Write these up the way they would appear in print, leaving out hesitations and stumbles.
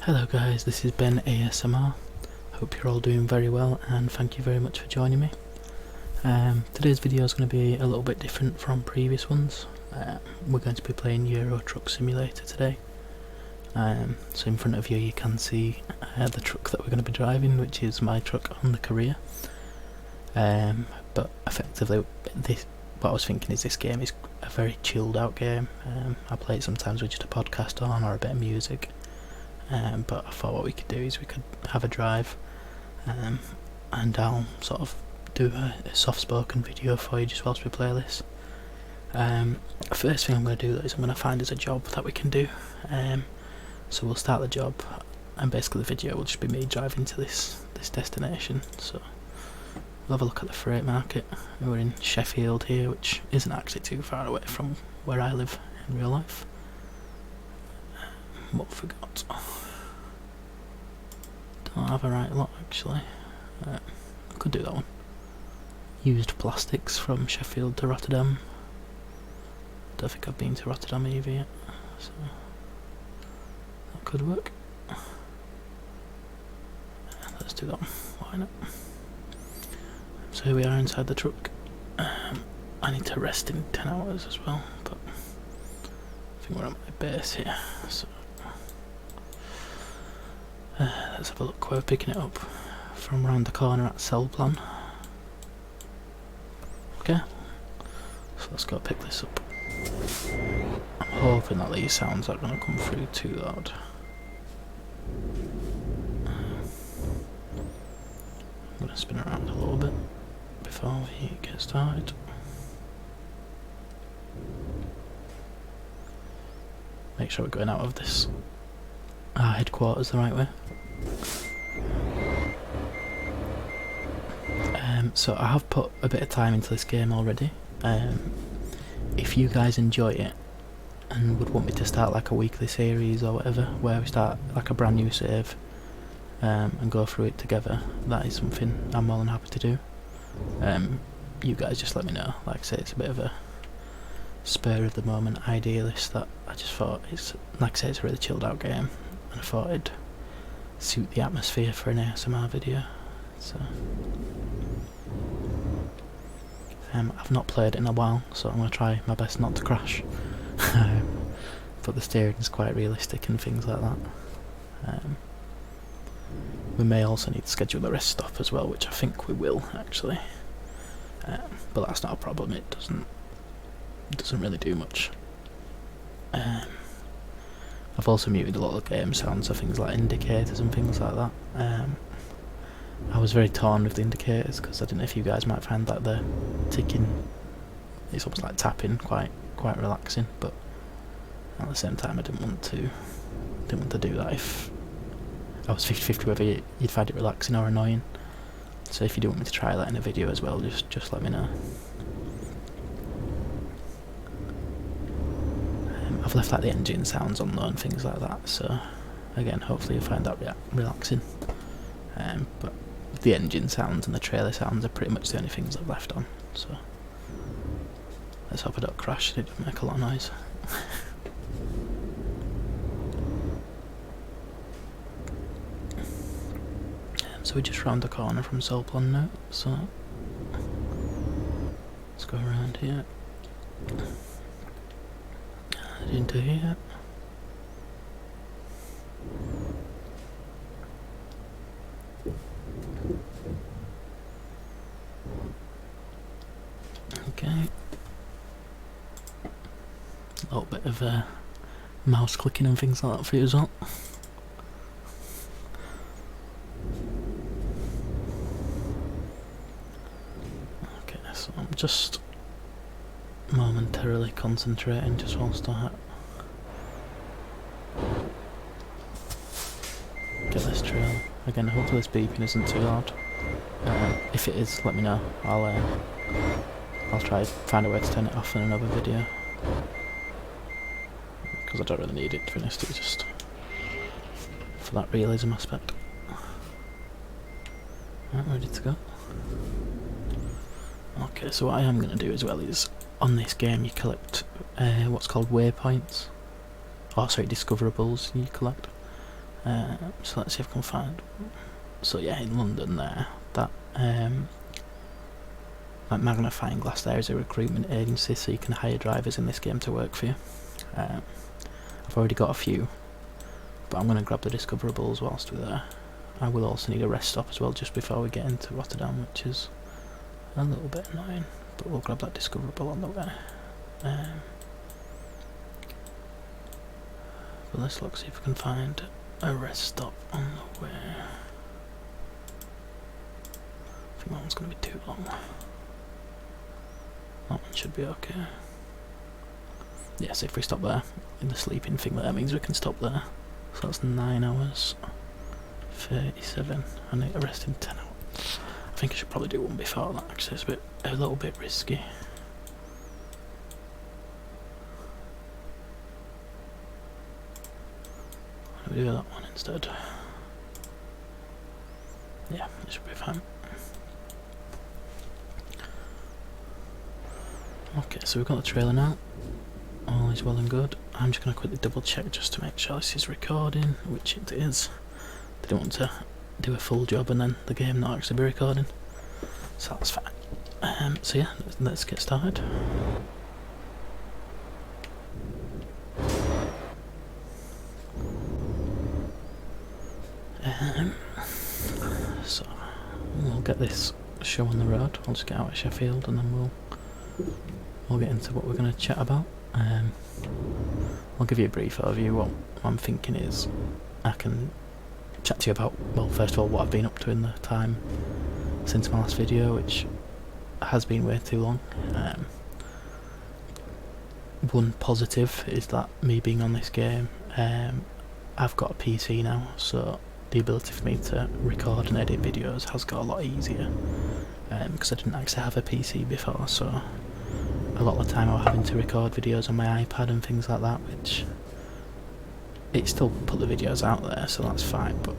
Hello guys, this is Ben ASMR. Hope you're all doing very well and thank you very much for joining me. Today's video is going to be a little bit different from previous ones. We're going to be playing Euro Truck Simulator today. So in front of you you can see the truck that we're going to be driving, which is my truck on the career. But effectively what I was thinking is this game is a very chilled out game. I play it sometimes with just a podcast on or a bit of music. But I thought what we could do is we could have a drive and I'll sort of do a soft spoken video for you just whilst we play this. First thing I'm going to do though is I'm going to find us a job that we can do. So we'll start the job and basically the video will just be me driving to this destination. So we'll have a look at the freight market. We're in Sheffield here, which isn't actually too far away from where I live in real life. What have we got? Don't have a right lot actually. I could do that one. Used plastics from Sheffield to Rotterdam. Don't think I've been to Rotterdam either yet, so that could work. Let's do that one. Why not? So here we are inside the truck. I need to rest in 10 hours as well, but I think we're at my base here. So let's have a look where we're picking it up from round the corner at cell plan. Okay, so let's go pick this up. I'm hoping that these sounds aren't going to come through too loud. I'm going to spin around a little bit before we get started. Make sure we're going out of this our headquarters the right way. So I have put a bit of time into this game already. If you guys enjoy it and would want me to start like a weekly series or whatever, where we start like a brand new save and go through it together, that is something I'm more than happy to do. You guys just let me know. Like I say, it's a bit of a spur of the moment idealist that I just thought it's, like I say, it's a really chilled out game and I thought it'd suit the atmosphere for an ASMR video. So I've not played it in a while, so I'm going to try my best not to crash. But the steering is quite realistic and things like that. We may also need to schedule a rest stop as well, which I think we will actually. But that's not a problem, it doesn't really do much. I've also muted a lot of game sounds, so things like indicators and things like that. I was very torn with the indicators because I didn't know if you guys might find that the ticking, it's almost like tapping, quite relaxing, but at the same time I didn't want to do that if I was 50-50 whether you'd find it relaxing or annoying. So if you do want me to try that in a video as well, just let me know. I've left like the engine sounds on though and things like that, so again hopefully you'll find that relaxing. But the engine sounds and the trailer sounds are pretty much the only things I've left on, so let's hope I don't crash and it doesn't make a lot of noise. So we're just round the corner from cell plan now, so let's go around here and into here. Okay, a little bit of mouse clicking and things like that for you as well. Okay, so I'm just momentarily concentrating just whilst I get this trail. Again, hopefully this beeping isn't too loud. If it is, let me know. I'll try to find a way to turn it off in another video, because I don't really need it to be honest, it's just for that realism aspect. Right, ready to go. Okay, so what I am going to do as well is, on this game you collect what's called waypoints, oh sorry, discoverables you collect. So let's see if I can find. So yeah, in London there, that magnifying glass there is a recruitment agency, so you can hire drivers in this game to work for you. I've already got a few, but I'm going to grab the discoverables whilst we're there. I will also need a rest stop as well just before we get into Rotterdam, which is a little bit annoying, but we'll grab that discoverable on the way. But let's look, see if we can find a rest stop on the way. I think that one's going to be too long. That one should be okay. Yes, if we stop there in the sleeping thing, that means we can stop there. So that's 9 hours. 37. I need to rest in 10 hours. I think I should probably do one before that, actually. It's a little bit risky. Why don't we do that one instead? Yeah, it should be fine. Okay, so we've got the trailer now. All is well and good. I'm just going to quickly double check just to make sure this is recording, which it is. Didn't want to do a full job and then the game not actually be recording, so that's fine. So yeah, let's get started. So we'll get this show on the road. I'll just get out of Sheffield and then we'll get into what we're going to chat about. I'll give you a brief overview. What I'm thinking is I can chat to you about, well, first of all, what I've been up to in the time since my last video, which has been way too long. One positive is that me being on this game, I've got a PC now, so the ability for me to record and edit videos has got a lot easier, because I didn't actually have a PC before, so a lot of the time I was having to record videos on my iPad and things like that, which it still put the videos out there, so that's fine, but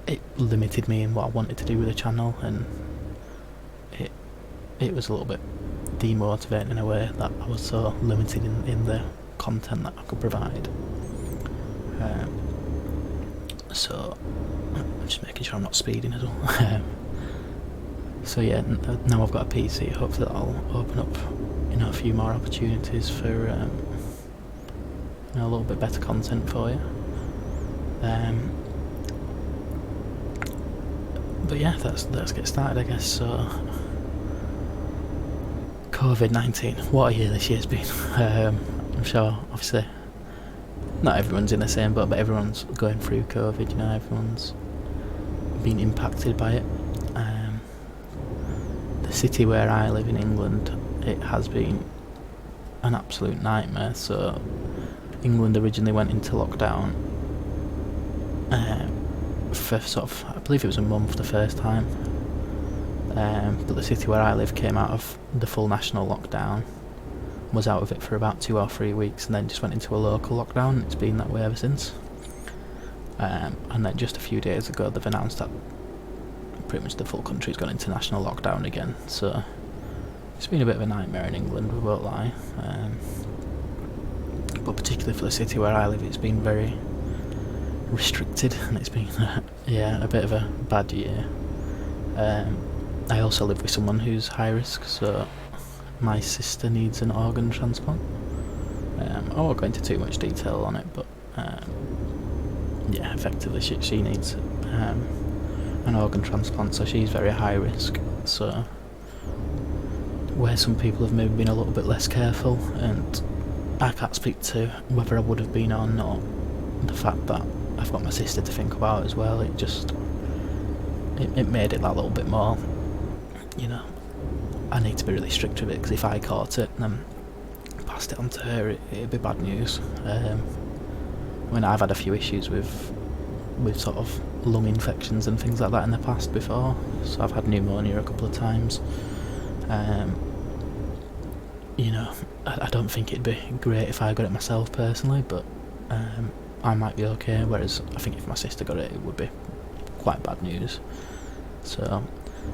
it limited me in what I wanted to do with the channel, and it was a little bit demotivating in a way that I was so limited in the content that I could provide. So I'm just making sure I'm not speeding as well. So yeah, now I've got a PC, hopefully that'll open up a few more opportunities for a little bit better content for you. But yeah, let's get started, I guess. So COVID-19, what a year this year's been. I'm sure, obviously, not everyone's in the same boat, but everyone's going through COVID, everyone's been impacted by it. The city where I live in England, it has been an absolute nightmare. So England originally went into lockdown for sort of, I believe it was a month the first time, but the city where I live came out of the full national lockdown, was out of it for about 2 or 3 weeks, and then just went into a local lockdown. It's been that way ever since. And then just a few days ago they've announced that pretty much the full country's gone into national lockdown again, so it's been a bit of a nightmare in England, we won't lie. But particularly for the city where I live, it's been very restricted, and it's been a bit of a bad year. I also live with someone who's high risk, so my sister needs an organ transplant. I won't go into too much detail on it, but yeah, effectively she needs an organ transplant, so she's very high risk. So where some people have maybe been a little bit less careful, and I can't speak to whether I would have been or not, the fact that I've got my sister to think about as well, it made it that little bit more, I need to be really strict with it, because if I caught it and then passed it on to her, it'd be bad news. I've had a few issues with sort of lung infections and things like that in the past before, so I've had pneumonia a couple of times. I don't think it'd be great if I got it myself personally, but I might be okay, whereas I think if my sister got it, it would be quite bad news. So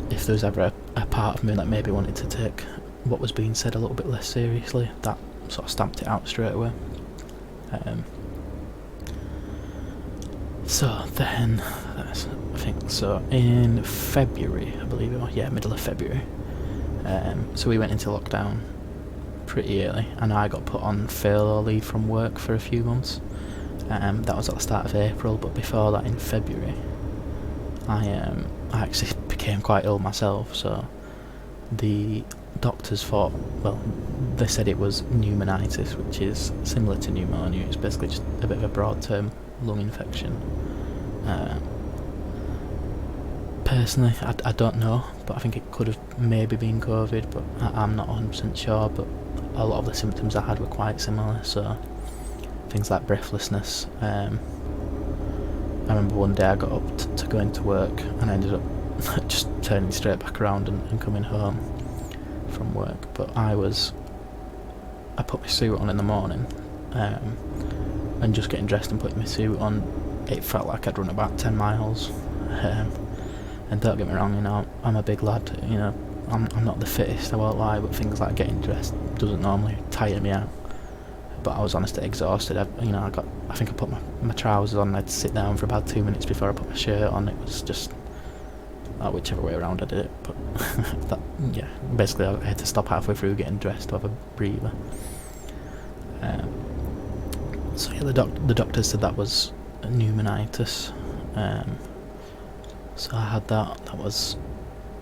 if there was ever a part of me that maybe wanted to take what was being said a little bit less seriously, that sort of stamped it out straight away. So then, I think so. In February, I believe it was. Yeah, middle of February. So we went into lockdown pretty early, and I got put on furlough leave from work for a few months. That was at the start of April, but before that, in February, I actually became quite ill myself. So the doctors thought, well, they said it was pneumonitis, which is similar to pneumonia. It's basically just a bit of a broad-term lung infection. Personally, I don't know, but I think it could have maybe been COVID, but I'm not 100% sure. But a lot of the symptoms I had were quite similar, so things like breathlessness. I remember one day I got up to go into work, and I ended up just turning straight back around and coming home from work. But I put my suit on in the morning, and just getting dressed and putting my suit on, it felt like I'd run about 10 miles. And don't get me wrong, I'm a big lad, I'm not the fittest, I won't lie, but things like getting dressed doesn't normally tire me out. But I was honestly exhausted. I think I put my trousers on, I'd sit down for about 2 minutes before I put my shirt on. It was just whichever way around I did it, but basically I had to stop halfway through getting dressed to have a breather. So yeah, the doctor said that was pneumonitis. So I had that. That was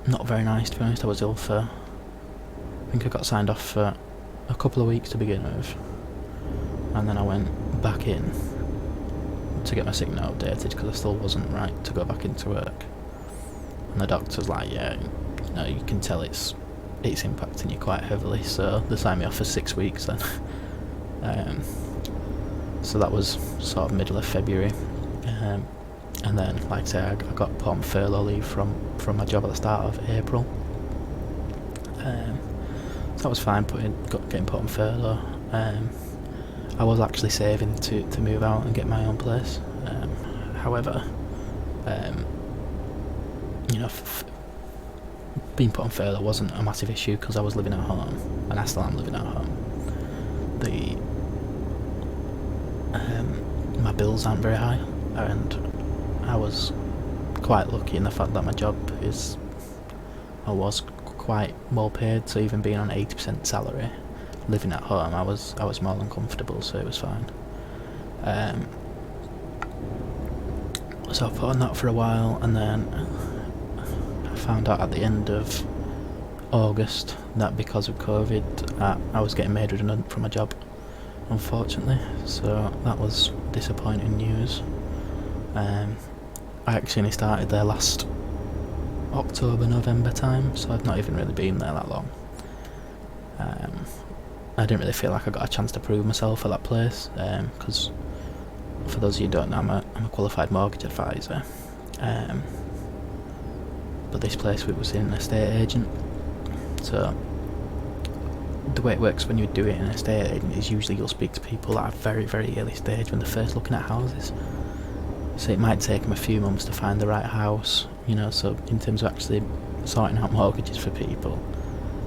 not very nice, to be honest. I was ill for, I think I got signed off for a couple of weeks to begin with, and then I went back in to get my sick note updated because I still wasn't right to go back into work. And the doctor's like, yeah, you can tell it's impacting you quite heavily, so they signed me off for 6 weeks then. So that was sort of middle of February. And then, like I say, I got put on furlough leave from my job at the start of April. So that was fine, getting put on furlough. I was actually saving to move out and get my own place. However, being put on furlough wasn't a massive issue because I was living at home, and I still am living at home. My bills aren't very high, and I was quite lucky in the fact that my job was quite well paid, so even being on 80% salary, living at home, I was more than comfortable, so it was fine. So I put on that for a while, and then I found out at the end of August that because of COVID, I was getting made redundant from my job, unfortunately, so that was disappointing news. I actually only started there last October, November time, so I've not even really been there that long. I didn't really feel like I got a chance to prove myself at that place, because for those of you who don't know, I'm a qualified mortgage advisor, but this place was in an estate agent. So the way it works when you do it in an estate agent is usually you'll speak to people at a very, very early stage when they're first looking at houses. So it might take them a few months to find the right house, so in terms of actually sorting out mortgages for people.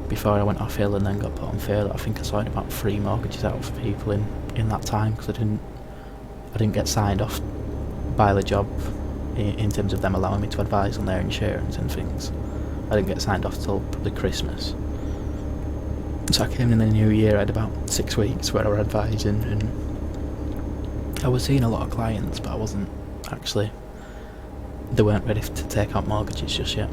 Before I went off ill and then got put on furlough, I think I sorted about 3 mortgages out for people in that time, because I didn't get signed off by the job in terms of them allowing me to advise on their insurance and things. I didn't get signed off till probably Christmas. So I came in the new year, I had about 6 weeks where I was advising, and I was seeing a lot of clients, but I wasn't actually, they weren't ready to take out mortgages just yet.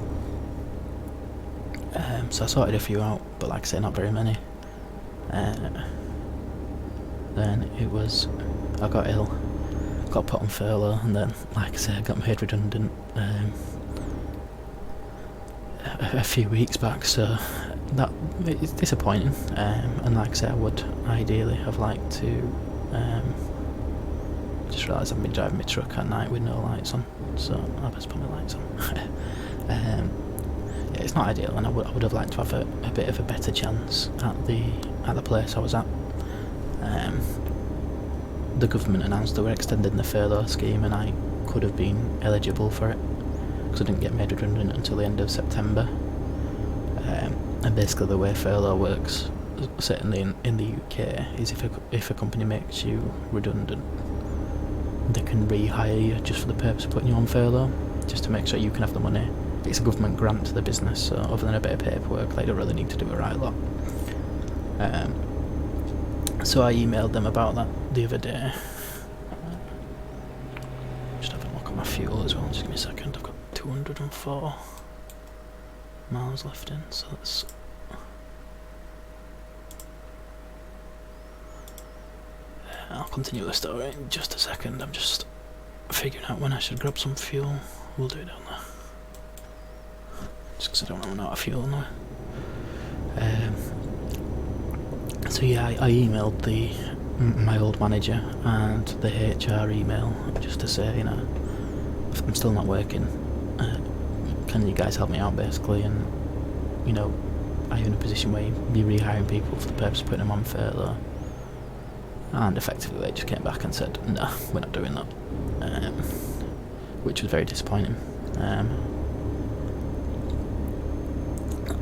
So I sorted a few out, but like I say, not very many. Then I got ill, got put on furlough, and then, like I say, I got made redundant a few weeks back, so that it's disappointing. And like I say, I would ideally have liked to, just realised I've been driving my truck at night with no lights on, so I best put my lights on. Yeah, it's not ideal, and I would have liked to have a bit of a better chance at the place I was at. The government announced they were extending the furlough scheme, and I could have been eligible for it because I didn't get made redundant until the end of September. And basically the way furlough works, certainly in the UK, is if a company makes you redundant, they can rehire you just for the purpose of putting you on furlough, just to make sure you can have the money. It's a government grant to the business, so other than a bit of paperwork, they don't really need to do a right lot. So I emailed them about that the other day. Just have a look at my fuel as well, just give me a second. I've got 204 miles left in, so that's... I'll continue the story in just a second. I'm just figuring out when I should grab some fuel. We'll do it down there. Just because I don't want to run out of fuel now. So yeah, I emailed my old manager and the HR email just to say, you know, I'm still not working. Can you guys help me out, basically? And, you know, are you in a position where you're rehiring people for the purpose of putting them on furlough? And effectively they just came back and said, no, we're not doing that. Which was very disappointing.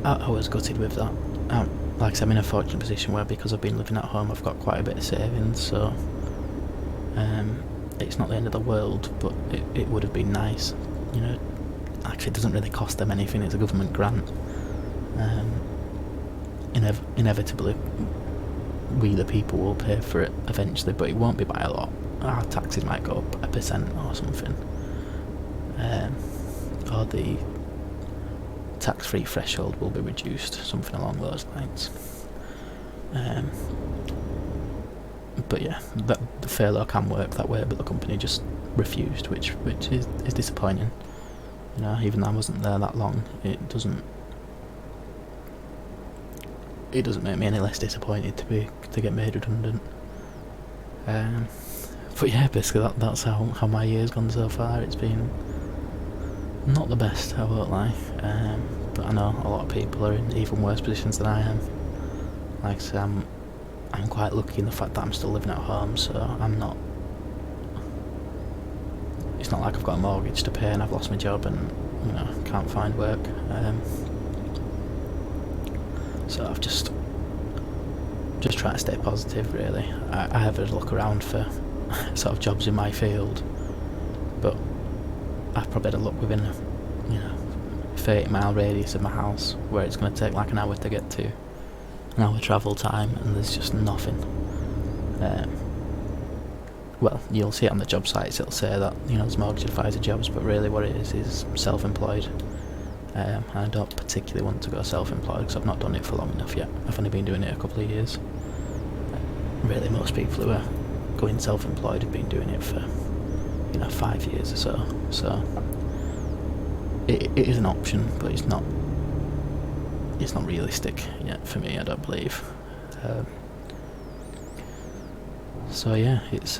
I was gutted with that. Like I said, I'm in a fortunate position where, because I've been living at home, I've got quite a bit of savings, so it's not the end of the world, but it would have been nice. You know, actually it doesn't really cost them anything, it's a government grant. Inevitably we the people will pay for it eventually, but it won't be by a lot. Our taxes might go up 1% or something, or the tax-free threshold will be reduced, something along those lines. But yeah, the furlough can work that way, but the company just refused, which is disappointing. You know, even though I wasn't there that long, it doesn't make me any less disappointed to get made redundant. But yeah, basically that's how my year's gone so far. It's been not the best, I won't lie, but I know a lot of people are in even worse positions than I am. Like I say, I'm quite lucky in the fact that I'm still living at home, so it's not like I've got a mortgage to pay and I've lost my job and, you know, can't find work. So I've just trying to stay positive, really. I have a look around for sort of jobs in my field, but I've probably had a look within a 30-mile radius of my house, where it's going to take like an hour to get to, an hour travel time, and there's just nothing. Well, you'll see it on the job sites, it'll say that, you know, there's mortgage advisor jobs, but really what it is self-employed. I don't particularly want to go self-employed because I've not done it for long enough yet. I've only been doing it a couple of years. Really, most people who are going self-employed have been doing it for, 5 years or so. So it is an option, but it's not realistic yet for me, I don't believe. So yeah, it's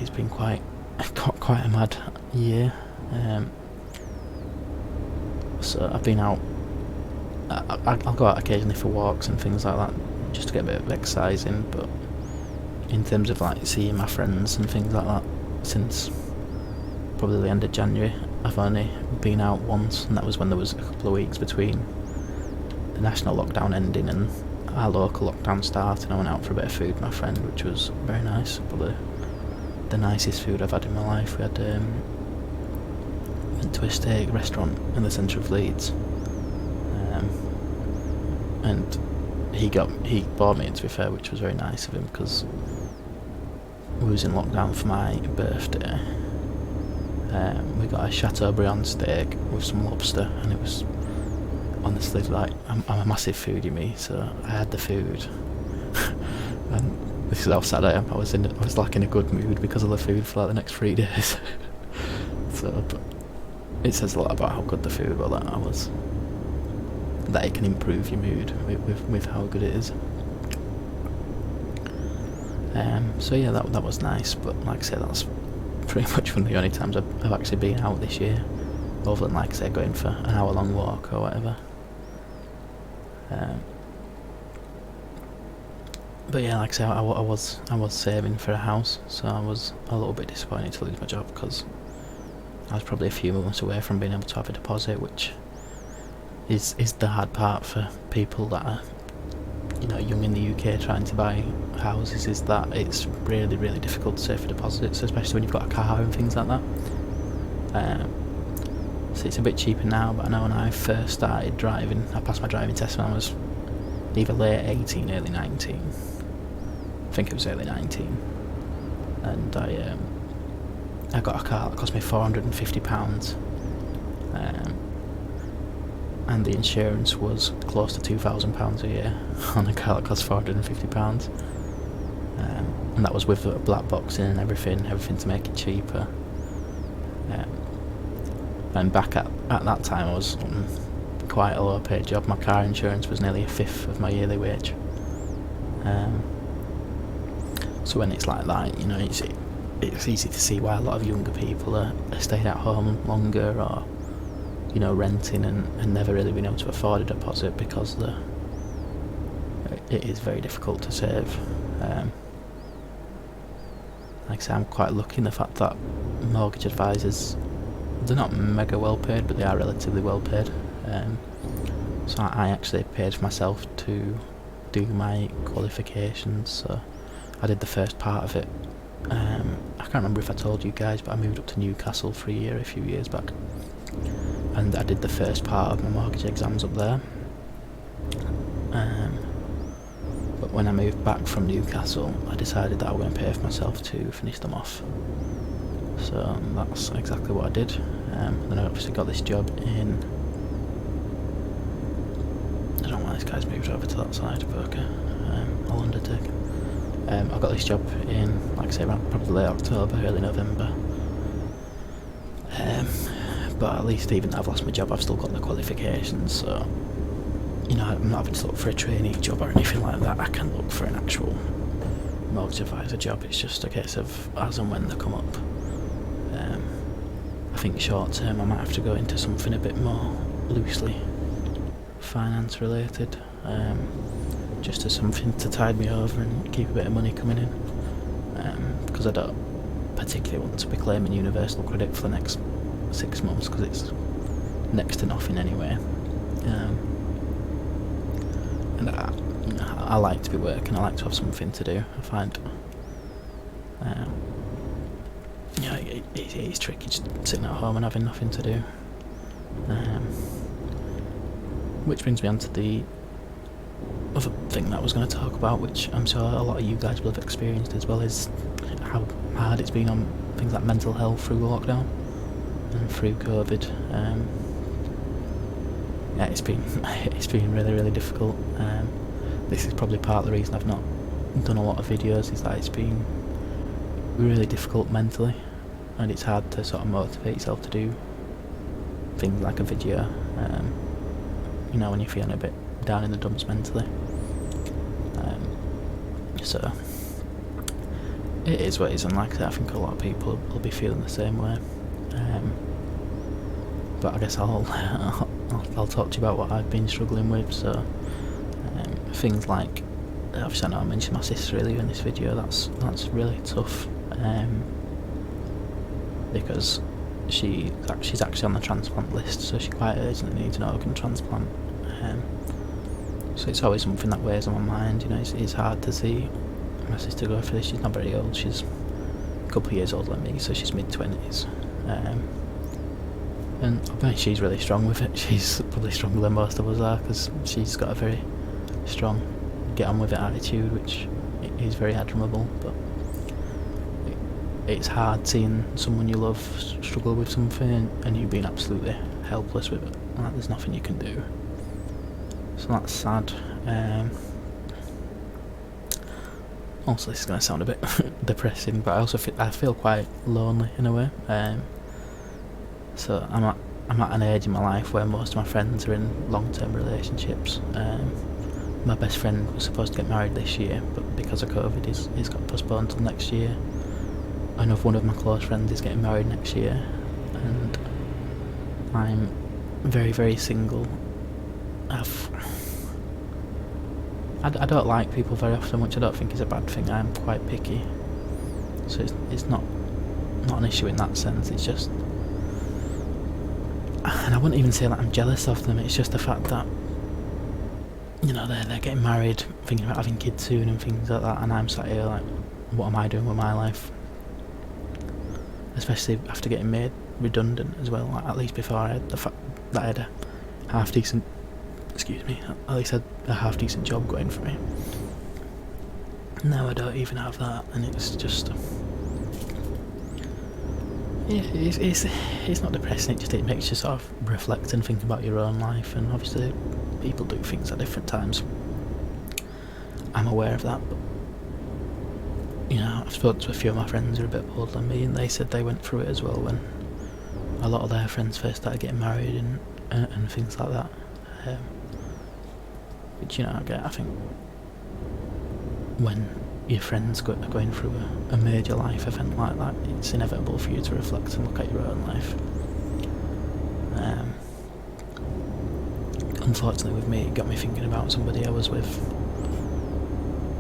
been quite a mad year. So I've been out. I'll go out occasionally for walks and things like that, just to get a bit of exercise in. But in terms of like seeing my friends and things like that, since probably the end of January, I've only been out once, and that was when there was a couple of weeks between the national lockdown ending and our local lockdown starting. I went out for a bit of food with my friend, which was very nice. Probably the nicest food I've had in my life. We had went to a steak restaurant in the centre of Leeds, and he bought me it, to be fair, which was very nice of him, because we was in lockdown for my birthday. We got a Chateaubriand steak with some lobster, and it was honestly like, I'm a massive foodie me, so I had the food and this is how sad I am. I was like in a good mood because of the food for like the next 3 days. So, but it says a lot about how good the food was that I was. That it can improve your mood with how good it is. So yeah, that was nice, but like I said, that's pretty much one of the only times I've actually been out this year, other than, like I said, going for an hour-long walk or whatever. But yeah, like I said, I was saving for a house, so I was a little bit disappointed to lose my job, because I was probably a few months away from being able to have a deposit, which is the hard part for people that are young in the UK trying to buy houses is that it's really, really difficult to save for deposits, especially when you've got a car and things like that. So it's a bit cheaper now, but I know when I first started driving, I passed my driving test when I was either late 18, early 19. I think it was early 19. And I got a car that cost me £450. And the insurance was close to £2,000 a year on a car that cost £450. And that was with a black box in and everything to make it cheaper. And back at that time I was on quite a low paid job. My car insurance was nearly a fifth of my yearly wage. So when it's like that, it's easy to see why a lot of younger people are staying at home longer, or renting and never really being able to afford a deposit, because it is very difficult to save. Like I say, I'm quite lucky in the fact that mortgage advisors, they're not mega well paid, but they are relatively well paid. So I actually paid for myself to do my qualifications, so I did the first part of it. I can't remember if I told you guys, but I moved up to Newcastle for a year a few years back, and I did the first part of my mortgage exams up there. But when I moved back from Newcastle, I decided that I was going to pay for myself to finish them off. So that's exactly what I did. Then I obviously got this job in... I don't know why this guy's moved over to that side, but okay. I'll undertake. I got this job in, like I say, around probably late October, early November. But at least even though I've lost my job, I've still got the qualifications, so I'm not having to look for a trainee job or anything like that. I can look for an actual mortgage advisor job. It's just a case of as and when they come up. I think short term I might have to go into something a bit more loosely finance related, just as something to tide me over and keep a bit of money coming in, because I don't particularly want to be claiming universal credit for the next 6 months, because it's next to nothing anyway. And I like to be working, I like to have something to do. I find it's tricky just sitting at home and having nothing to do. Which brings me on to the other thing that I was going to talk about, which I'm sure a lot of you guys will have experienced as well, is how hard it's been on things like mental health through lockdown and through COVID. It's been really, really difficult. This is probably part of the reason I've not done a lot of videos, is that it's been really difficult mentally, and it's hard to sort of motivate yourself to do things like a video, when you're feeling a bit down in the dumps mentally. So it is what it is, and like I said, I think a lot of people will be feeling the same way. But I guess I'll talk to you about what I've been struggling with. So things like, obviously I know I mentioned my sister earlier in this video. That's really tough, because she's actually on the transplant list, so she quite urgently needs an organ transplant. So it's always something that weighs on my mind. It's hard to see my sister go through this. She's not very old. She's a couple of years older than me, so she's mid-20s. And I mean, she's really strong with it. She's probably stronger than most of us are, because she's got a very strong get-on-with-it attitude, which is very admirable. But it's hard seeing someone you love struggle with something and you being absolutely helpless with it. Like, there's nothing you can do. So that's sad. Also, this is going to sound a bit depressing, but I feel quite lonely in a way. So I'm at an age in my life where most of my friends are in long-term relationships. My best friend was supposed to get married this year, but because of COVID, he's got postponed till next year. I know one of my close friends is getting married next year, and I'm very, very single. I don't like people very often, which I don't think is a bad thing. I'm quite picky, so it's not an issue in that sense. It's just, and I wouldn't even say that I'm jealous of them. It's just the fact that you know, they're getting married, thinking about having kids soon and things like that, and I'm sat here like, what am I doing with my life? Especially after getting made redundant as well. Like, at least before I had the fact that I had a half decent, at least had a half decent job going for me. Now I don't even have that, and it's just, yeah, it's not depressing. It makes you sort of reflect and think about your own life, and obviously people do things at different times. I'm aware of that, but you know, I've spoken to a few of my friends who are a bit older than me, and they said they went through it as well when a lot of their friends first started getting married and things like that. Which, you know, I think when your friends are going through a major life event like that, it's inevitable for you to reflect and look at your own life. Unfortunately with me, it got me thinking about somebody I was with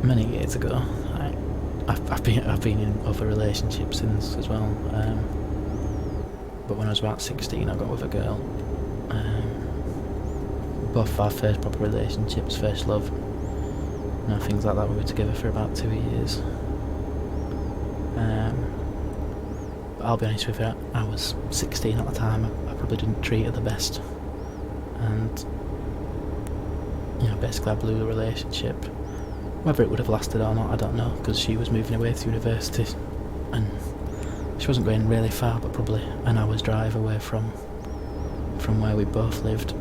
many years ago. I've been in other relationships since as well, but when I was about 16 I got with a girl. Both our first proper relationships, first love, you know, things like that. We were together for about 2 years. But I'll be honest with you, I was 16 at the time. I probably didn't treat her the best, and you know, basically I blew the relationship. Whether it would have lasted or not, I don't know, because she was moving away to university, and she wasn't going really far, but probably an hour's drive away from where we both lived.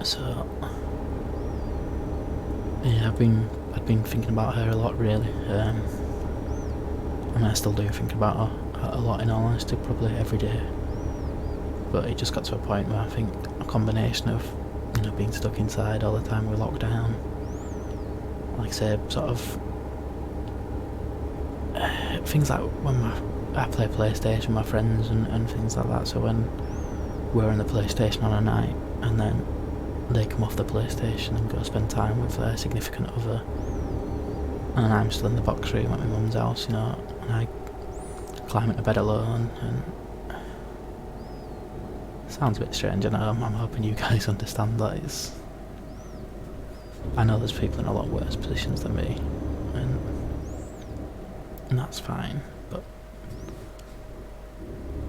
So yeah, I'd been thinking about her a lot, really. I mean, I still do think about her a lot, in all honesty, probably every day. But it just got to a point where I think a combination of, you know, being stuck inside all the time with lockdown, like I say, sort of things like when I play PlayStation with my friends and things like that. So when we're on the PlayStation on a night, and then they come off the PlayStation and go spend time with their significant other, and I'm still in the box room at my mum's house, you know, and I climb into bed alone, and it sounds a bit strange, I know. I'm hoping you guys understand that. I know there's people in a lot worse positions than me, and that's fine, but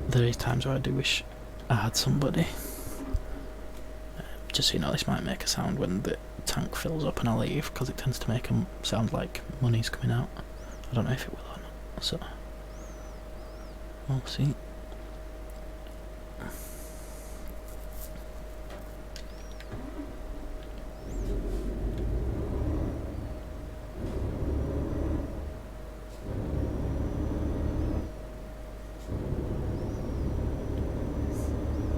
there is times where I do wish I had somebody. Just so you know, this might make a sound when the tank fills up and I leave, because it tends to make them sound like money's coming out. I don't know if it will or not, so we'll see.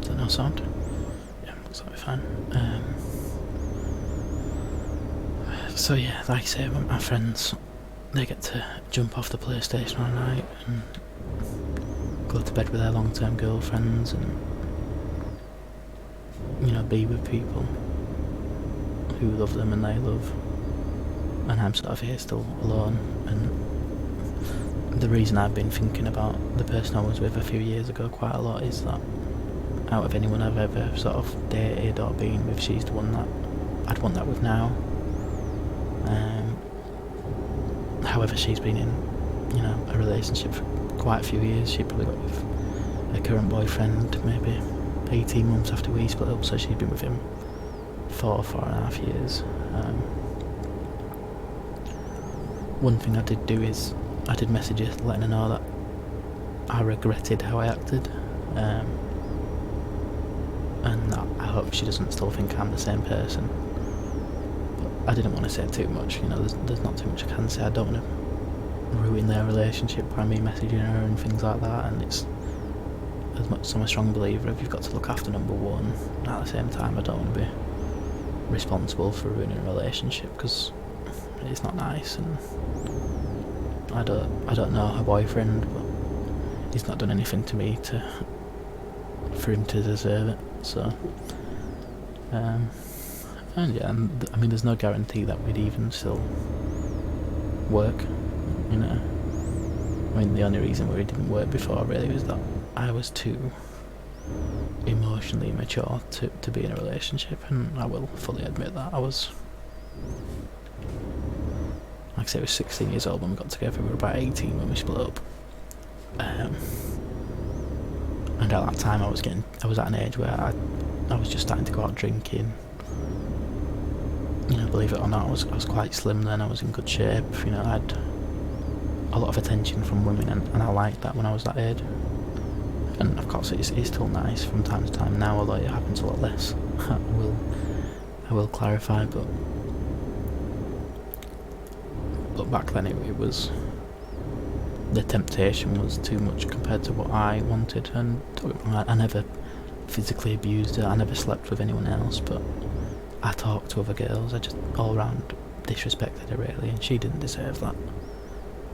Is that no sound? Yeah, looks like we're fine. So yeah, like I say, my friends, they get to jump off the PlayStation on a night and go to bed with their long-term girlfriends and, you know, be with people who love them and they love, and I'm sort of here still alone. And the reason I've been thinking about the person I was with a few years ago quite a lot is that out of anyone I've ever sort of dated or been with, she's the one that I'd want that with now. However, she's been in, you know, a relationship for quite a few years. She probably got with her current boyfriend maybe 18 months after we split up, so she'd been with him for 4.5 years. One thing I did do is I did message her letting her know that I regretted how I acted, and that I hope she doesn't still think I'm the same person. I didn't want to say too much, you know, there's not too much I can say. I don't want to ruin their relationship by me messaging her and things like that, and it's as much as I'm a strong believer of you've got to look after number one, at the same time I don't want to be responsible for ruining a relationship, because it's not nice. And I don't know her boyfriend, but he's not done anything to me for him to deserve it, so and yeah, I mean, there's no guarantee that we'd even still work, you know. I mean, the only reason why it didn't work before really was that I was too emotionally immature to be in a relationship, and I will fully admit that. I was, like I say, I was 16 years old when we got together. We were about 18 when we split up. And at that time I was at an age where I was just starting to go out drinking. You know, believe it or not, I was quite slim then. I was in good shape. You know, I had a lot of attention from women, and I liked that when I was that age. And of course, it's still nice from time to time now, although it happens a lot less. I will clarify, but back then it was, the temptation was too much compared to what I wanted. And I never physically abused her. I never slept with anyone else, but I talked to other girls. I just all round disrespected her really, and she didn't deserve that.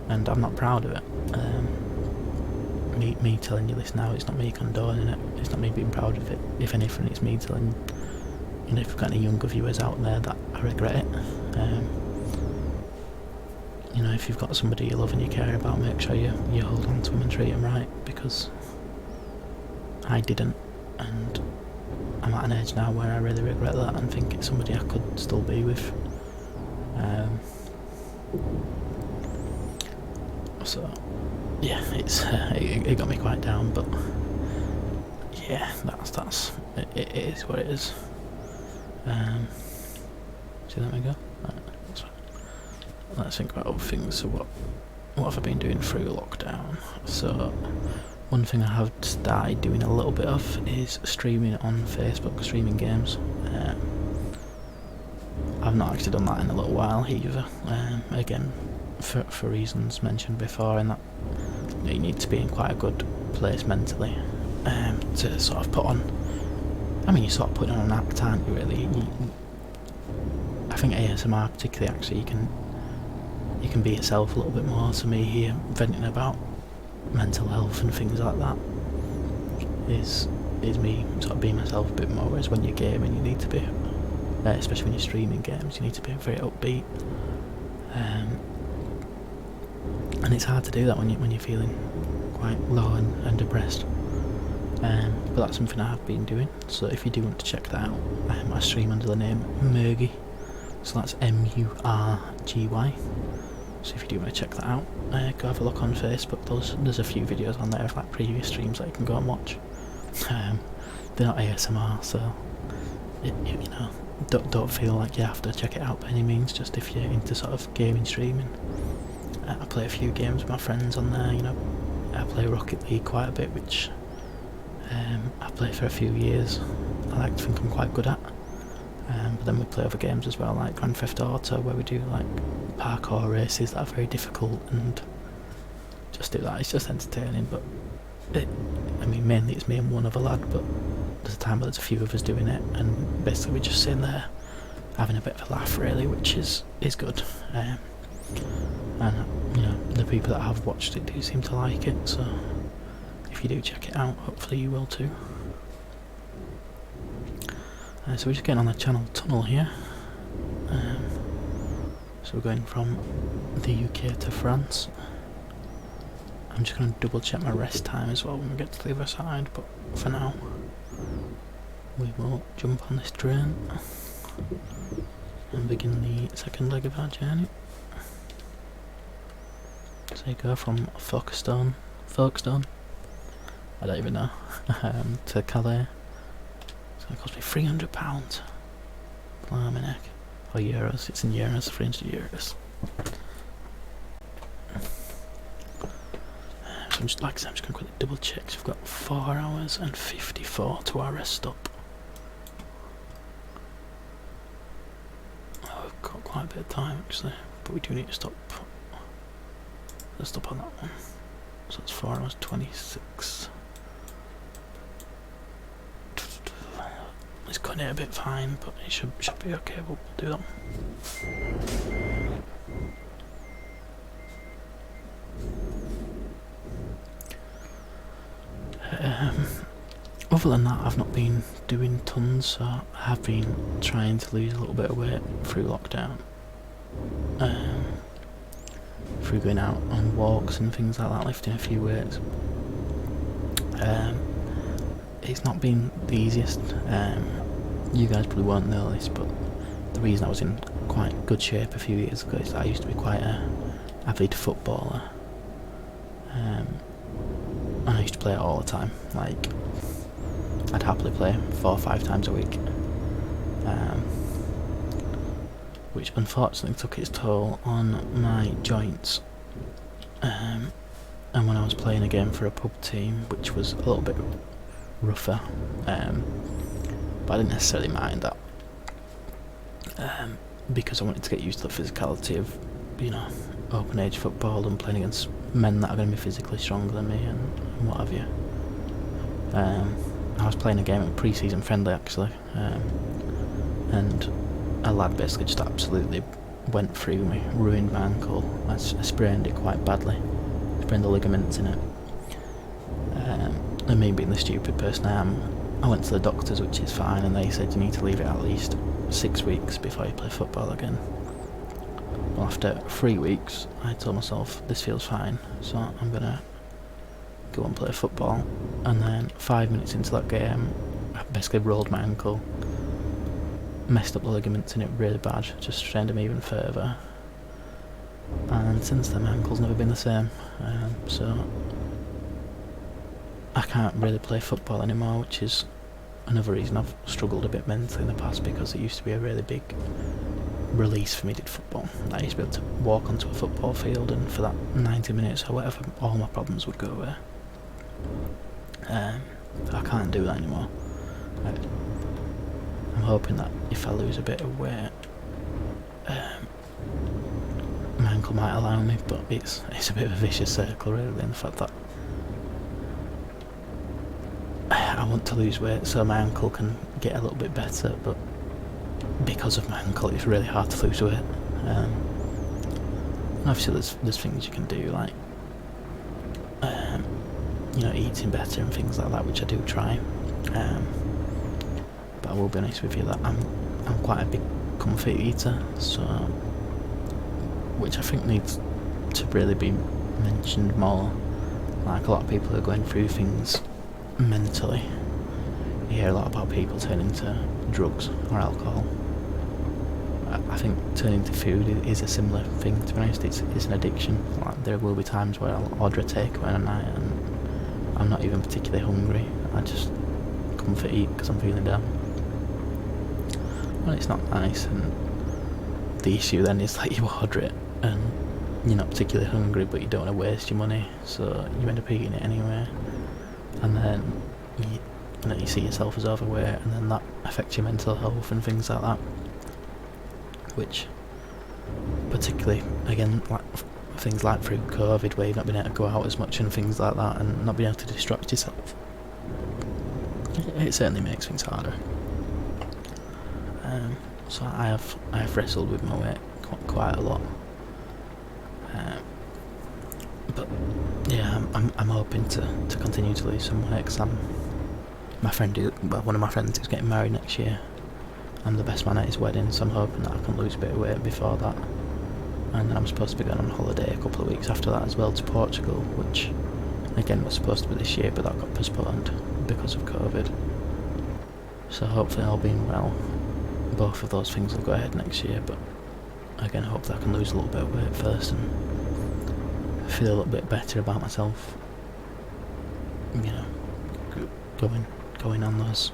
And I'm not proud of it. Me telling you this now, it's not me condoning it. It's not me being proud of it. If anything, it's me telling, you know, if you've got any younger viewers out there, that I regret it. You know, if you've got somebody you love and you care about, make sure you hold on to them and treat them right, because I didn't, and I'm at an age now where I really regret that and think it's somebody I could still be with. So yeah, it got me quite down, but yeah, that's it is what it is. See, let me go. Right, that's fine. Let's think about other things. So what have I been doing through lockdown? So one thing I have started doing a little bit of is streaming on Facebook, streaming games. I've not actually done that in a little while either. Again, for reasons mentioned before, and that you need to be in quite a good place mentally to sort of put on. I mean, you're sort of putting on an act, aren't you? Really, I think ASMR particularly, actually, you can be yourself a little bit more. To me, here venting about mental health and things like that is me sort of being myself a bit more. Whereas when you're gaming, you need to be, especially when you're streaming games, you need to be very upbeat. And it's hard to do that when you're feeling quite low and depressed. But that's something I have been doing. So if you do want to check that out, I stream under the name Murgy. So that's M-U-R-G-Y. So if you do want to check that out, go have a look on Facebook. There's a few videos on there of like previous streams that you can go and watch. They're not ASMR, so you know, don't feel like you have to check it out by any means. Just if you're into sort of gaming streaming. I play a few games with my friends on there. You know, I play Rocket League quite a bit, which I've played for a few years. I like to think I'm quite good at. But then we play other games as well, like Grand Theft Auto, where we do like parkour races that are very difficult, and just do that. It's just entertaining, but I mean, mainly it's me and one other lad, but there's a time where there's a few of us doing it, and basically we're just sitting there having a bit of a laugh, really, which is good. And you know, the people that have watched it do seem to like it, so if you do check it out, hopefully you will too. So we're just getting on the Channel Tunnel here. So we're going from the UK to France. I'm just going to double check my rest time as well when we get to the other side, but for now we will jump on this train and begin the second leg of our journey. So you go from Folkestone, I don't even know, to Calais. It's going to cost me £300. Blimey neck. Or euros, it's in euros, 300 euros. So I'm just going to quickly double check. So we've got 4 hours and 54 to our rest stop. Oh, we've got quite a bit of time actually, but we do need to stop. Let's stop on that one. So that's 4 hours 26. It's cutting it a bit fine, but it should be okay. We'll do that. Other than that, I've not been doing tons, so I have been trying to lose a little bit of weight through lockdown. Through going out on walks and things like that, lifting a few weights. it's not been the easiest. You guys probably won't know this, but the reason I was in quite good shape a few years ago is that I used to be quite a avid footballer. And I used to play it all the time. Like, I'd happily play 4 or 5 times a week. Which unfortunately took its toll on my joints. And when I was playing a game for a pub team, which was a little bit rougher, but I didn't necessarily mind that, because I wanted to get used to the physicality of, open age football and playing against men that are going to be physically stronger than me and what have you. I was playing a game at pre-season friendly actually, and a lad basically just absolutely went through me, ruined my ankle. I sprained it quite badly, sprained the ligaments in it. And me being the stupid person I am, I went to the doctors, which is fine, and they said you need to leave it at least 6 weeks before you play football again. Well, after 3 weeks, I told myself this feels fine, so I'm gonna go and play football. And then 5 minutes into that game, I basically rolled my ankle, messed up the ligaments in it really bad, just strained them even further. And since then my ankle's never been the same, so I can't really play football anymore, which is another reason I've struggled a bit mentally in the past, because it used to be a really big release for me to football. I used to be able to walk onto a football field and for that 90 minutes or whatever, all my problems would go away. I can't do that anymore. I'm hoping that if I lose a bit of weight, my ankle might allow me, but it's a bit of a vicious circle really, in the fact that I want to lose weight so my ankle can get a little bit better, but because of my ankle it's really hard to lose weight. And obviously there's things you can do, like eating better and things like that, which I do try. But I will be honest with you that I'm quite a big comfort eater, so which I think needs to really be mentioned more. Like, a lot of people are going through things mentally. You hear a lot about people turning to drugs or alcohol. I think turning to food is a similar thing, to be honest. It's an addiction. Like, there will be times where I'll order a takeaway at night and I'm not even particularly hungry. I just comfort eat because I'm feeling down. Well, it's not nice, and the issue then is that you order it and you're not particularly hungry, but you don't want to waste your money, so you end up eating it anyway. And then you see yourself as overweight, and then that affects your mental health and things like that. Which, particularly, again, like things like through COVID, where you've not been able to go out as much and things like that, and not being able to distract yourself, it certainly makes things harder. So I have wrestled with my weight quite a lot. But yeah, I'm hoping to continue to lose some weight, because one of my friends is getting married next year. I'm the best man at his wedding, so I'm hoping that I can lose a bit of weight before that. And then I'm supposed to be going on holiday a couple of weeks after that as well, to Portugal, which again was supposed to be this year, but that got postponed because of COVID. So hopefully, all being well, both of those things will go ahead next year, but again, hopefully I can lose a little bit of weight first and feel a little bit better about myself, going on those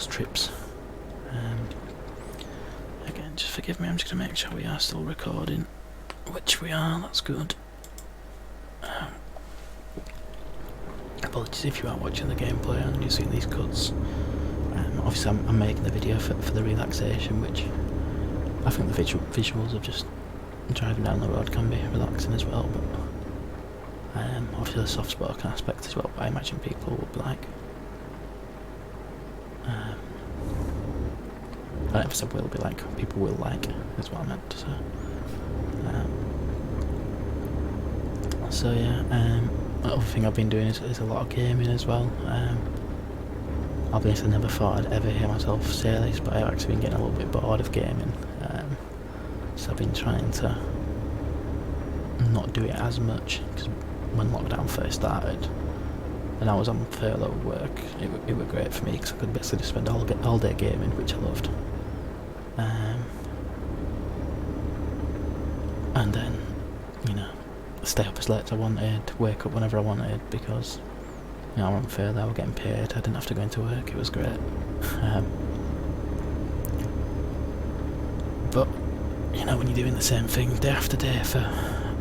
trips. Again, just forgive me, I'm just going to make sure we are still recording, which we are, that's good. Apologies if you are watching the gameplay and you're seeing these cuts. Obviously I'm making the video for the relaxation, which I think the visuals of just driving down the road can be relaxing as well, but obviously the soft spoken aspect as well, but I imagine people will like. I never said will be like, people will like, is what I meant to say. So yeah, another thing I've been doing is a lot of gaming as well. Obviously I never thought I'd ever hear myself say this, but I've actually been getting a little bit bored of gaming. So I've been trying to not do it as much, because when lockdown first started, and I was on furlough work, it were great for me because I could basically just spend all day gaming, which I loved. And then, you know, stay up as late as I wanted, wake up whenever I wanted, because, you know, I'm on furlough, I was getting paid, I didn't have to go into work, it was great. But, you know, when you're doing the same thing day after day for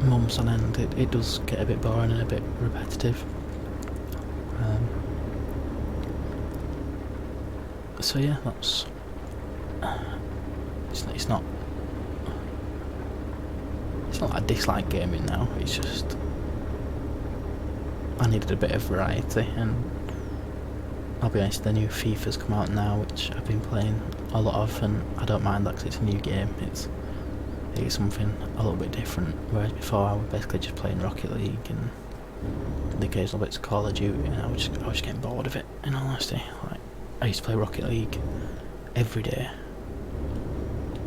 months on end, it does get a bit boring and a bit repetitive. So yeah, that's... It's not like I dislike gaming now, it's just... I needed a bit of variety, and I'll be honest, the new FIFA's come out now, which I've been playing a lot of, and I don't mind that because it's a new game. It's something a little bit different, whereas before I was basically just playing Rocket League and the occasional bits of Call of Duty, and I was just getting bored of it, in all honesty. Like, I used to play Rocket League every day,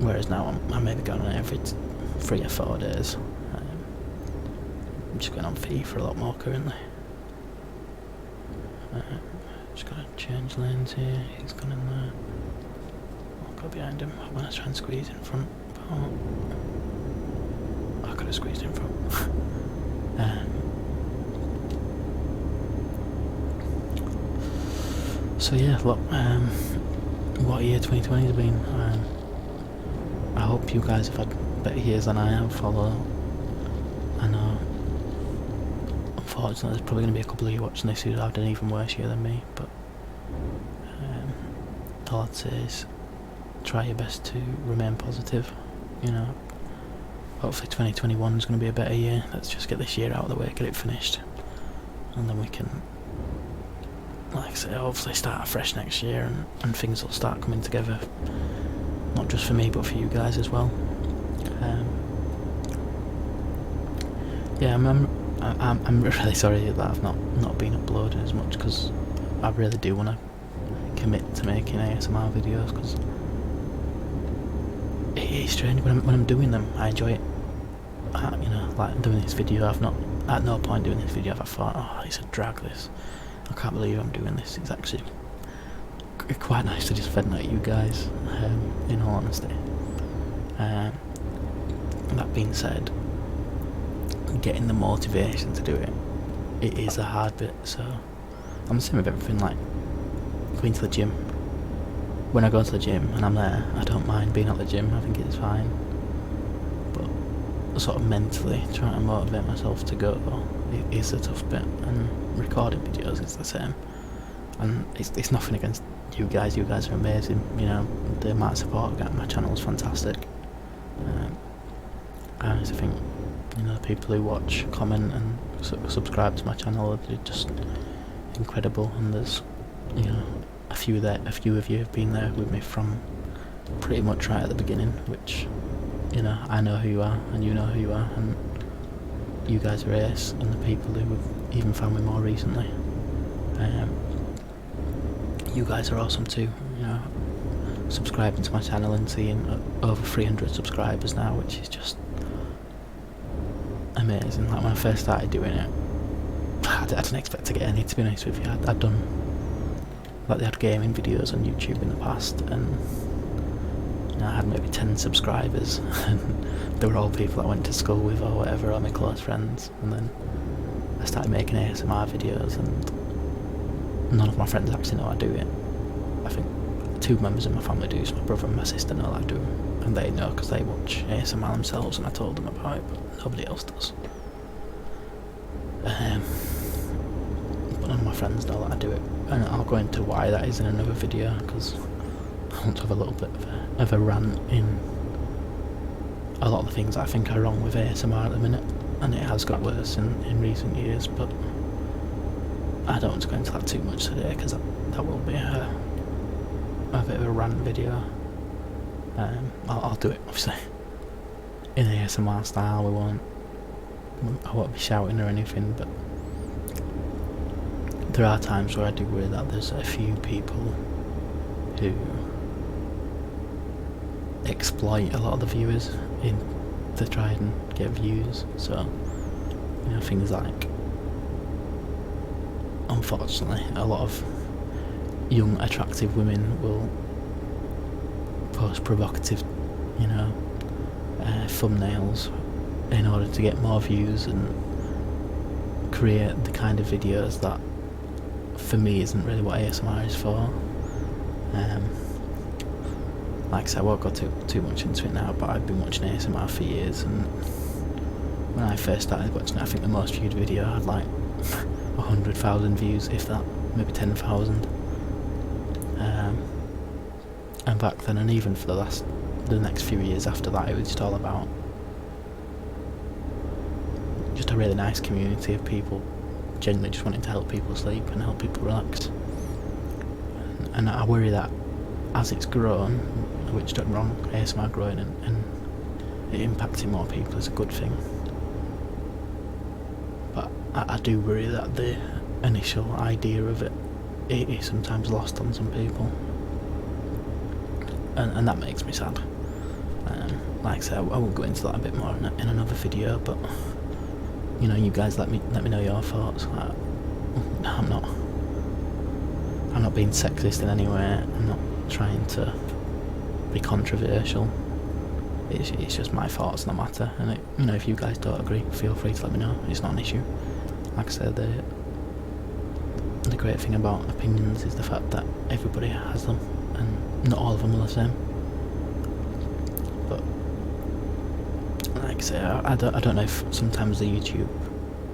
whereas now I'm maybe going on every 3 or 4 days. I'm just going on FIFA a lot more currently. Just gotta change lanes here, he's gone in there. I'll go behind him when I try and squeeze in front. Oh, I could have squeezed in front. So yeah, look, what year 2020 has been. I hope you guys have had better years than I have, although I know unfortunately there's probably going to be a couple of you watching this who have had an even worse year than me, but all I'd say is try your best to remain positive. You know, hopefully 2021 is going to be a better year. Let's just get this year out of the way, get it finished, and then we can, like I say, hopefully start afresh next year, and things will start coming together, not just for me but for you guys as well. Yeah, I'm really sorry that I've not been uploading as much, because I really do want to commit to making ASMR videos, because it is strange when I'm doing them. I enjoy it. You know, like doing this video, I've not, at no point doing this video have I thought, oh, it's a drag this. I can't believe I'm doing this. It's actually quite nice to just vent at you guys, in all honesty. That being said, getting the motivation to do it is a hard bit, so I'm the same with everything, like going to the gym. When I go to the gym and I'm there, I don't mind being at the gym, I think it's fine, but sort of mentally trying to motivate myself to go is a tough bit, and recording videos is the same. And it's nothing against you guys are amazing, you know, the amount of support I get on my channel is fantastic. I honestly think, you know, the people who watch, comment and subscribe to my channel are just incredible, and there's, you know, a few of you have been there with me from pretty much right at the beginning, which, you know, I know who you are and you know who you are, and you guys are ace, and the people who have even found me more recently, you guys are awesome too, you know, subscribing to my channel and seeing over 300 subscribers now, which is just amazing. Like when I first started doing it, I didn't expect to get any, to be honest with you. I'd done, like, they had gaming videos on YouTube in the past, and you know, I had maybe 10 subscribers, and they were all people I went to school with or whatever, or my close friends. And then I started making ASMR videos, and none of my friends actually know I do it. I think 2 members of my family do, so my brother and my sister know that I do, and they know because they watch ASMR themselves, and I told them about it, but nobody else does. But none of my friends know that I do it, and I'll go into why that is in another video, because I want to have a little bit of a rant in a lot of the things I think are wrong with ASMR at the minute, and it has got worse in recent years, but I don't want to go into that too much today, because that will be a bit of a rant video. I'll do it obviously in ASMR style. I won't be shouting or anything, but there are times where I do worry that there's a few people who exploit a lot of the viewers to try and get views. So, you know, things like unfortunately, a lot of young, attractive women will post provocative, you know, thumbnails in order to get more views and create the kind of videos that, for me, isn't really what ASMR is for. Like I said, I won't go too much into it now, but I've been watching ASMR for years, and when I first started watching it, I think the most viewed video had like 100,000 views, if that, maybe 10,000. And back then, and even for the next few years after that, it was just all about just a really nice community of people genuinely just wanting to help people sleep and help people relax. And I worry that as it's grown, which, don't get me wrong, ASMR growing and it impacting more people is a good thing, but I do worry that the initial idea of it is sometimes lost on some people, and that makes me sad. Like I said, I won't go into that a bit more in another video, but you know, you guys let me know your thoughts. I'm not being sexist in any way. I'm not trying to be controversial. It's just my thoughts that matter, and you know, if you guys don't agree, feel free to let me know. It's not an issue. Like I said, the great thing about opinions is the fact that everybody has them, and not all of them are the same. But like I say, I don't know if sometimes the YouTube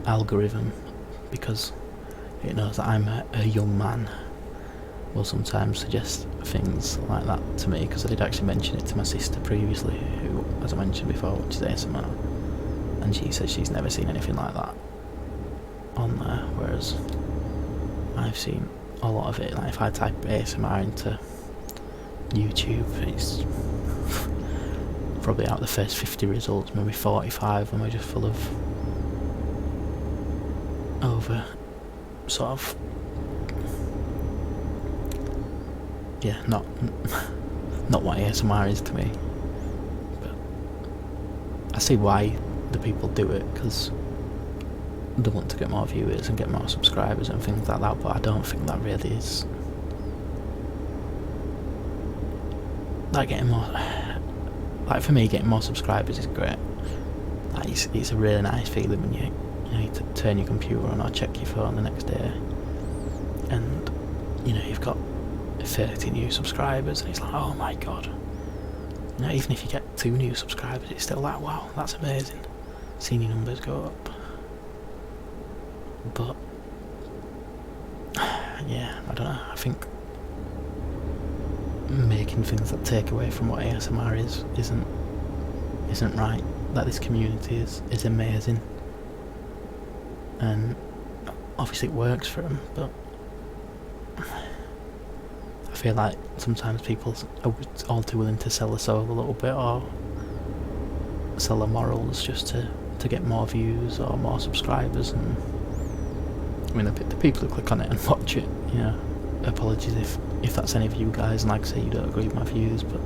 algorithm, because it knows that I'm a young man, will sometimes suggest things like that to me, because I did actually mention it to my sister previously, who, as I mentioned before, watches ASMR, and she says she's never seen anything like that on there, whereas I've seen a lot of it. Like if I type ASMR into YouTube, it's probably out of the first 50 results, maybe 45 and we're just full of over sort of, yeah, not what ASMR is to me. But I see why the people do it, because they want to get more viewers and get more subscribers and things like that, but I don't think that really is like getting more. Like for me, getting more subscribers is great. Like it's a really nice feeling when you need to turn your computer on or check your phone the next day, and you know, you've got 30 new subscribers, and it's like, oh my god. You know, even if you get 2 new subscribers, it's still like, wow, that's amazing. Seeing your numbers go up. But yeah, I don't know. I think making things that take away from what ASMR isn't right. Like, this community is amazing, and obviously it works for them, but I feel like sometimes people are all too willing to sell their soul a little bit, or sell their morals just to get more views or more subscribers. And I mean, the people who click on it and watch it, you know, apologies if that's any of you guys, and like I say, you don't agree with my views, but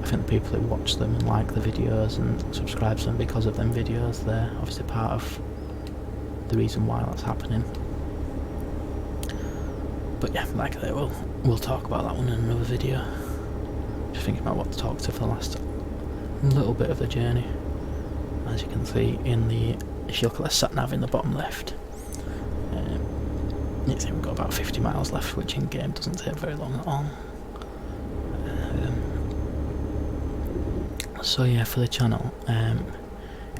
I think the people who watch them and like the videos and subscribe to them because of them videos, they're obviously part of the reason why that's happening. But yeah, like I say, we'll talk about that one in another video. Just thinking about what to talk to for the last little bit of the journey. As you can see if you look at the sat nav in the bottom left, it's we've got about 50 miles left, which in game doesn't take very long at all. So yeah, for the channel,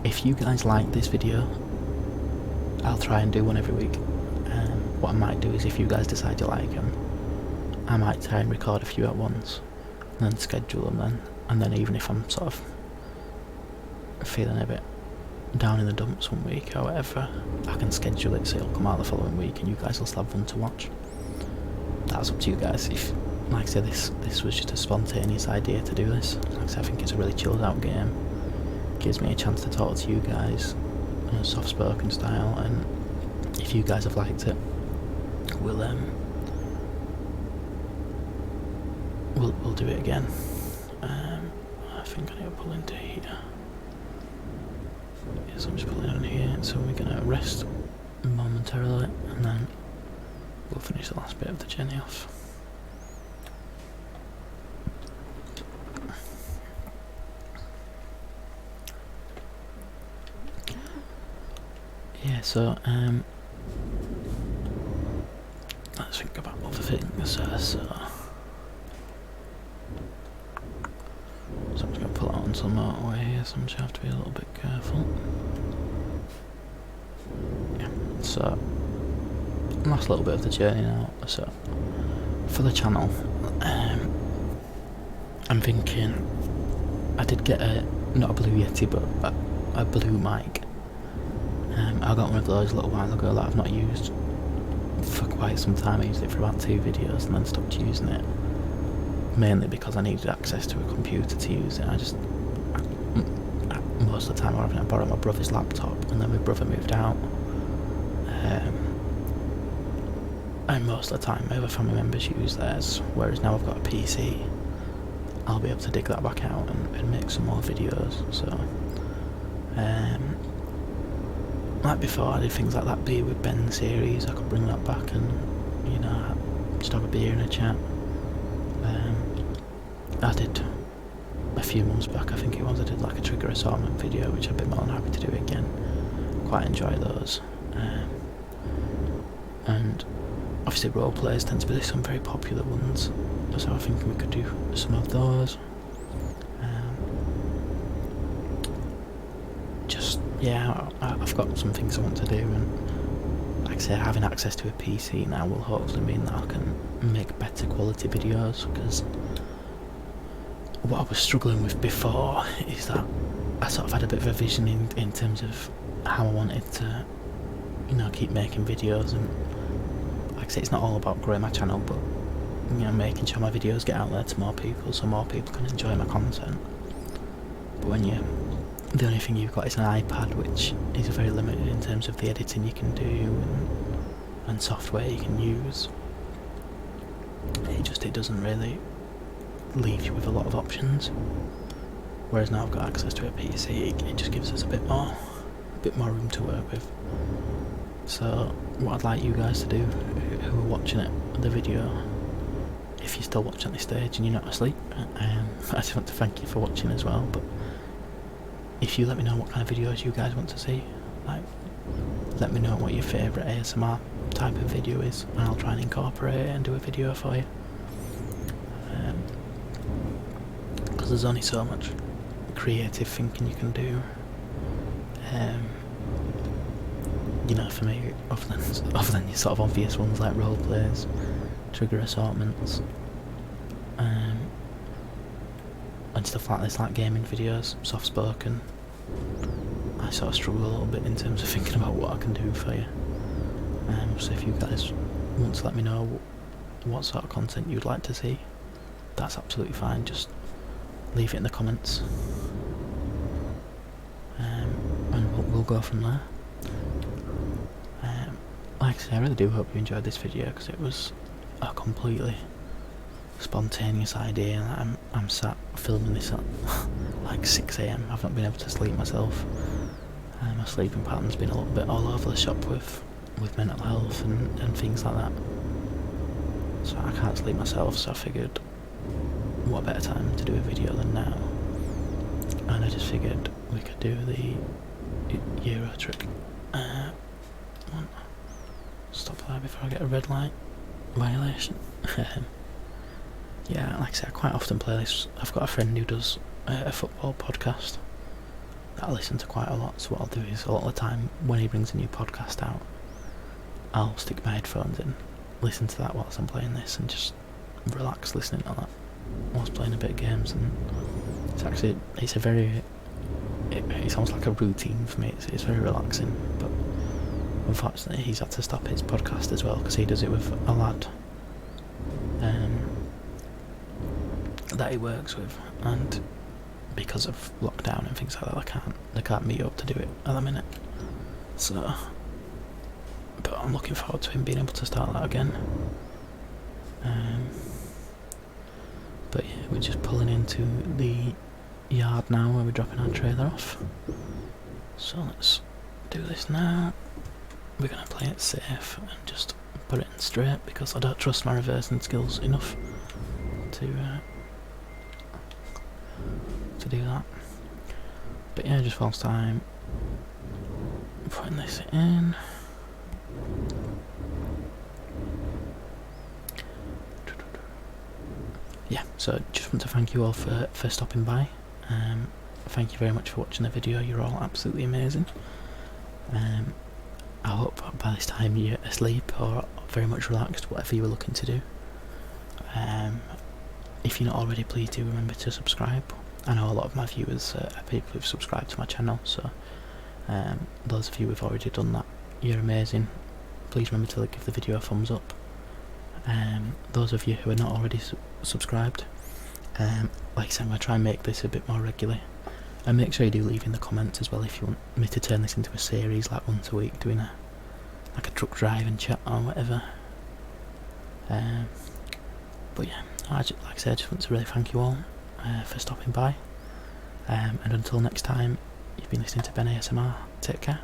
if you guys like this video, I'll try and do one every week. What I might do is, if you guys decide you like them, I might try and record a few at once and then schedule them then, and then even if I'm sort of feeling a bit down in the dumps one week or whatever, I can schedule it so it'll come out the following week and you guys will still have one to watch. That's up to you guys. If, like I said, this was just a spontaneous idea to do this. Like I said, I think it's a really chilled out game. It gives me a chance to talk to you guys in a soft spoken style, and if you guys have liked it, we'll do it again. I think I need to pull into here. Yes, I'm just pulling on here, so we're gonna rest momentarily and then we'll finish the last bit of the journey off. Yeah, so let's think about other things. So I'm just going to pull out onto the motorway here, so I'm just going to have to be a little bit careful. Yeah, so last little bit of the journey now. So for the channel, I'm thinking I did get not a Blue Yeti, but a Blue mic. I got one of those a little while ago that I've not used for quite some time. I used it for about 2 videos and then stopped using it, mainly because I needed access to a computer to use it. Most of the time I borrowed my brother's laptop, and then my brother moved out, and most of the time my other family members use theirs, whereas now I've got a PC, I'll be able to dig that back out and make some more videos. So like before, I did things like that Beer with Ben series. I could bring that back and, you know, just have a beer and a chat. I did a few months back, I think it was, I did like a trigger assortment video, which I'd be more than happy to do again. Quite enjoy those. And obviously role plays tend to be some very popular ones, so I think we could do some of those. Yeah, I've got some things I want to do, and like I say, having access to a PC now will hopefully mean that I can make better quality videos, because what I was struggling with before is that I sort of had a bit of a vision in terms of how I wanted to, you know, keep making videos, and like I say, it's not all about growing my channel, but, you know, making sure my videos get out there to more people so more people can enjoy my content. But when the only thing you've got is an iPad, which is very limited in terms of the editing you can do and software you can use, it doesn't really leave you with a lot of options. Whereas now I've got access to a PC, it just gives us a bit more room to work with. So what I'd like you guys to do, who are watching the video, if you're still watching at this stage and you're not asleep, I just want to thank you for watching as well. But if you let me know what kind of videos you guys want to see, like, let me know what your favourite ASMR type of video is, and I'll try and incorporate it and do a video for you. Because there's only so much creative thinking you can do. You know, for me, other than your sort of obvious ones like role plays, trigger assortments, and stuff like this, like gaming videos, soft spoken, I sort of struggle a little bit in terms of thinking about what I can do for you. So if you guys want to let me know what sort of content you'd like to see, that's absolutely fine. Just leave it in the comments, and we'll go from there. Like I say, I really do hope you enjoyed this video, because it was a completely spontaneous idea. I'm sat filming this at like 6 AM. I've not been able to sleep myself. My sleeping pattern's been a little bit all over the shop with mental health and things like that. So I can't sleep myself, so I figured what better time to do a video than now. And I just figured we could do the Euro trick. Stop there before I get a red light violation. Yeah, like I say, I quite often play this. I've got a friend who does a football podcast that I listen to quite a lot, so what I'll do is a lot of the time when he brings a new podcast out, I'll stick my headphones in, listen to that whilst I'm playing this, and just relax listening to that whilst playing a bit of games. And it's almost like a routine for me. It's very relaxing, but unfortunately he's had to stop his podcast as well, because he does it with a lad that he works with, and because of lockdown and things like that, they can't meet up to do it at the minute. So, but I'm looking forward to him being able to start that again. But yeah, we're just pulling into the yard now where we're dropping our trailer off. So let's do this now. we're going to play it safe and just put it in straight, because I don't trust my reversing skills enough to do that. But yeah, just whilst time putting this in. Yeah, so just want to thank you all for stopping by. Thank you very much for watching the video. You're all absolutely amazing. I hope by this time you're asleep or very much relaxed, whatever you were looking to do. If you're not already, please do remember to subscribe. I know a lot of my viewers are people who've subscribed to my channel, so those of you who've already done that, you're amazing. Please remember to give the video a thumbs up. Those of you who are not already subscribed, like I said, I'm going to try and make this a bit more regularly. And make sure you do leave in the comments as well if you want me to turn this into a series, like once a week, doing like a truck driving chat or whatever. But yeah, like I said, I just want to really thank you all for stopping by. And until next time, you've been listening to Ben ASMR. Take care.